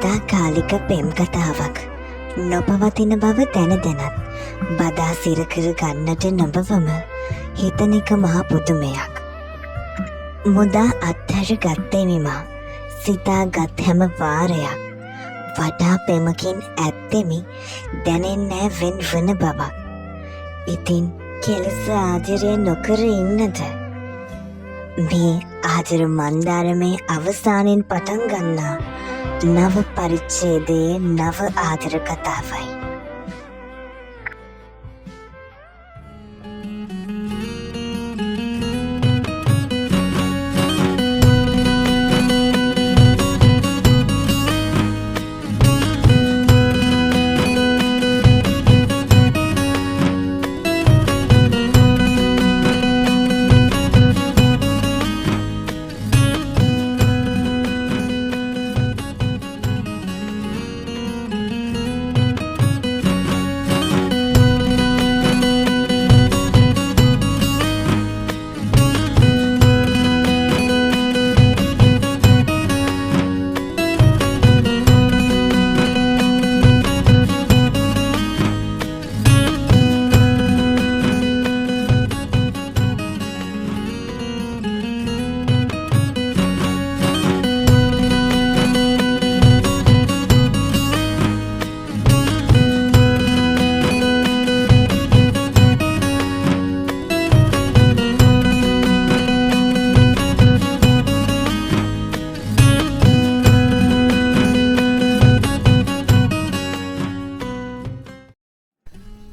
සදාකාලික පෙම් කතාවක් නොපවතින බව දැන දැනත් බදා සිරකර ගන්නට නොබවම හිතන එක මහා පුදුමයක්. මුදා අත්හැර ගත්තෙමිමා සිතා ගත් හැම වාරයක් වඩා පෙමකින් ඇත්තෙමි දැනෙන්නෑ වෙන් වන බවක්. ඉතින් කෙලෙස ආදරය නොකර ඉන්නද? මේ ආදර මන්දාරමේ අවසානයෙන් පටන් ගන්නා නව පරිච්ඡේදයේ නව ආදර කතාවයි.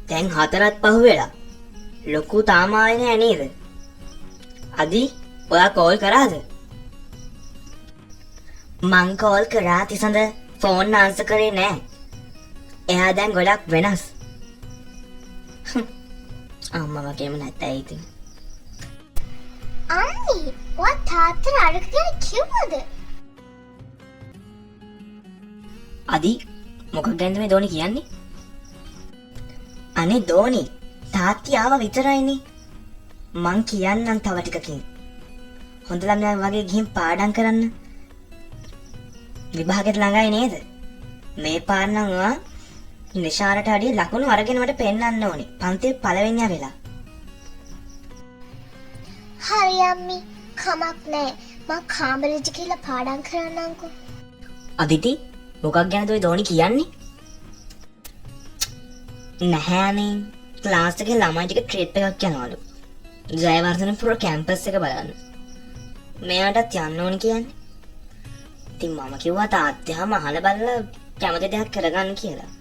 දැන් 4ත් පහු වෙලා. ලොකු තාම ආයේ නෑ නේද? අදි ඔයා කෝල් කරාද? මං කෝල් කරා තිසඳ ෆෝන් ආන්සර් කරේ නෑ. එයා දැන් ගොඩක් වෙනස්. අම්මා වගේම නැත්තයි ඉතින්. අම්මි, ඔයා තාත්තට අරක ගැන කිව්වද? අදි මොකක් ගැනද මේ දෝනි කියන්නේ? අනේ දෝනි තාත්ති ආව විතරයිනේ. මං කියන්නම් තව ටිකකින්. හොඳ ළමයා වගේ ගිහින් පාඩම් කරන්න. විභාගෙට ළඟයි නේද? මේ පාර නම් ඔයා නිශාරට අඩිය ලකුණු අරගෙන මට පෙන්නන්න ඕනේ. පන්තියේ පළවෙනියා වෙලා. හරි අම්මි, කමක් නෑ. මං කාමරේට ගිහලා පාඩම් කරන්නම්කෝ. අදිති මොකක් ගැනද ඔය දෝනි කියන්නේ? නැහැනේ. ක්ලාස් එකේ ළමයි ටික ට්‍රිප් එකක් යනවලු. ජයවර්ධනපුර කැම්පස් එක බලන්න. මෙයාටත් යන්න ඕනේ කියන්නේ. ඉතින් මම කිව්වා තාත්තයාම අහලා බලලා කැමති දෙයක් කරගන්න කියලා.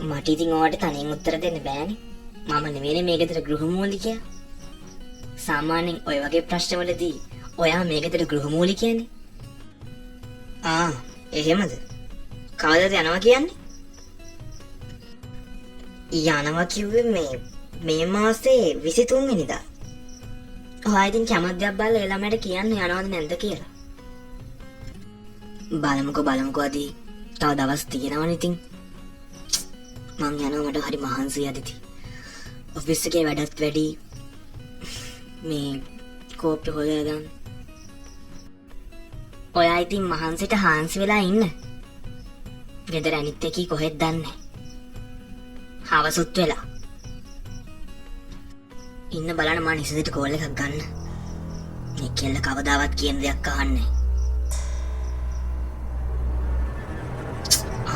මට ඉතින් ඔයාලට තනියෙන් උත්තර දෙන්න බෑනේ. මම නෙවෙයිනේ මේ ගෙදර ගෘහමූලිකයා. සාමාන්‍යයෙන් ඔය වගේ ප්‍රශ්නවලදී ඔයා මේ ගෙදර ගෘහමූලිකයනේ. එහෙමද? කවදද යනවා කියන්නේ? යනවා කිව්වේ මේ මාසේ 23 වෙනිදා. ඔයා ඉතින් කැමති දෙයක් බලලා ඒ ළමයට කියන්න යනවද නැද්ද කියලා. බලමුකෝ අදී. තව දවස් තියෙනවනේ ඉතින්. මං යනවා මට හරි මහන්සියි අදිති. ඔෆිස් එකේ වැඩත් වැඩි. මේ කෝප්පේ හොයලා ඔයා ඉතින් මහන්සියට හාන්සි වෙලා ඉන්න. ගෙදර අනිත් එකී කොහෙද දන්නේ. හවසුත් වෙලා. ඉන්න බලන්න මම නිසෙදිට කෝල් එකක් ගන්න. මේ කෙල්ල කවදාවත් කියන දෙයක් අහන්නේ.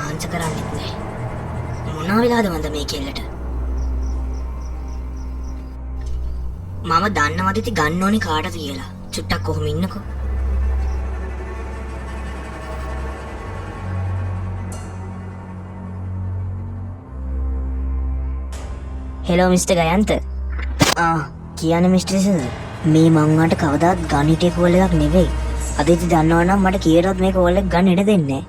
ආන්සර් කරන්නෙත් නෑ. මොනවා වෙලාද මන්ද මේ කෙල්ලට? මම දන්නවද ඉති ගන්න ඕනේ කාටද කියලා. චුට්ටක් කොහොම ඉන්නකෝ. Hello mister Gayantha. කියන්න මිස්ටර් සිසුද? මේ මං වාට කවදාත් ගණිතේ කෝල් එකක් නෙවෙයි. අද ඉති දන්නවනම් මට කීයටවත් මේ කෝල් එක ගන්න ඉඩ දෙන්නේ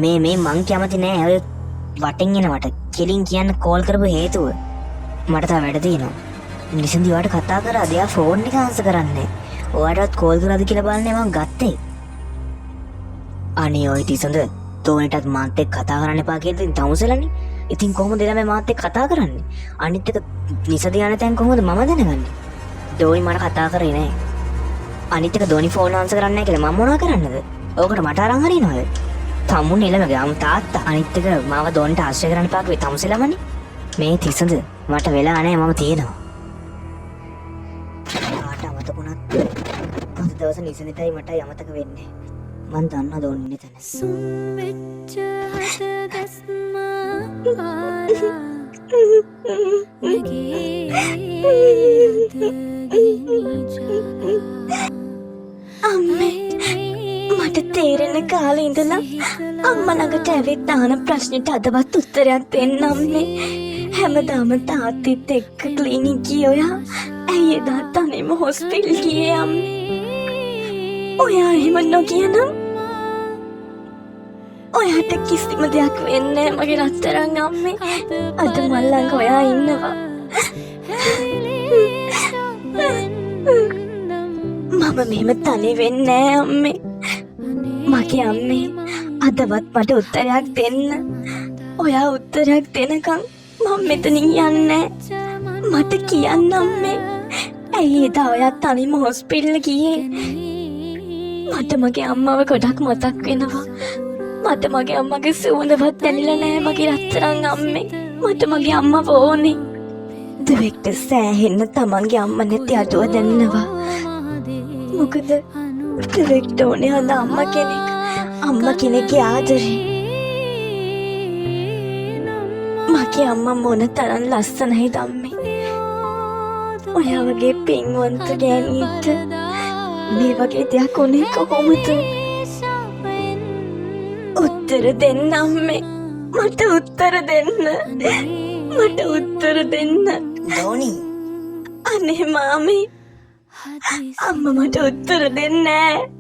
නෑ. මේ මං කැමති නෑ ඔය වටෙන් එනවට. කෙලින් කියන්න කෝල් කරපු හේතුව මට තව වැඩ තියෙනවා. නිසන්දි ඔයාට කතා කරාද? එයා ෆෝන් එක ආන්සර් කරන්නේ. ඔයාටවත් කෝල් කරාද කියලා බලන්නේ මං ගත්තේ. අනේ ඔය තිසඳ තෝනටත් මාත් එක්ක කතා කරන්න එපා කියලා ඉතින් තමුසෙලානේ. ඉතින් කොහොමද ළමයි මාත් එක්ක කතා කරන්නේ? අනිත් එක නිසද යන තැන් කොහොමද මම දැනගන්නේ? දෝනි මට කතා කරේ නෑ. අනිත් එක දෝනි ෆෝන් ආන්සර් කරන්නේ නැහැ කියලා මම මොනවා කරන්නද? ඕකට මට අරන් හරිනවද? තමුන් එළමගේ අම තාත්තා අනිත් එක මාව දොන්ට ආශ්‍රය කරන්න පාකුවේ තමුසෙලමනේ. මේ තිසඳ මට වෙලා නැහැ මම තියෙනවා. ආට අමතකුණත් අද දවස නිසනිතයි මටයි අමතක වෙන්නේ. මං දන්නවා දොන්නේ තැන. සුම්වෙච්ච හදගස්ම අම්මේ මට තේරෙන කාලේ ඉඳලා අම්මා ළඟට ඇවිත් දාන ප්‍රශ්නෙට අදවත් උත්තරයක් දෙන්න අම්මේ. හැමදාම තාත්තෙත් එක්ක ක්ලිනික් ගියේ ඔයා. ඇයි එදා තනියම හොස්පිටල් ගියේ අම්මේ? ඔයා එහෙම නොකියනම් ඔයාට කිසිම දෙයක් වෙන්නේ නැහැ මගේ රත්තරන් අම්මේ. අද මල් ළඟ ඔයා ඉන්නවා. මම මෙහෙම තනි වෙන්නේ නැහැ අම්මේ. මගේ අම්මේ අදවත් මට උත්තරයක් දෙන්න. ඔයා උත්තරයක් දෙනකම් මම මෙතනින් යන්නේ නැහැ. මට කියන්න අම්මේ. ඇයි එදා ඔයා තනියම හොස්පිටල් ගියේ? මට මගේ අම්මව ගොඩක් මතක් වෙනවා. මට මගේ අම්මගේ සුවඳවත් දැනෙලා නැහැ මගේ රත්තරන් අම්මේ. මට මගේ අම්මව ඕනේ. දෙවෙක්ට සෑහෙන්න තමන්ගේ අම්ම නැති අඩුව දැනෙනවා. මොකද දෙවෙක්ට ඕනේ හොඳ අම්ම කෙනෙක්. අම්ම කෙනෙක්ගේ ආදරේ. මගේ අම්මා මොන තරම් ලස්සනයිද අම්මේ. ඔයා වගේ පින්වන්ත ගෑණියෙක්ට මේ වගේ දෙයක් උනේ කොහොමද? උත්තර දෙන්න අම්මේ. මට උත්තර දෙන්න. මට උත්තර දෙන්න. දෝනි අනේ මාමේ. අම්මා මට උත්තර දෙන්නේ නැහැ.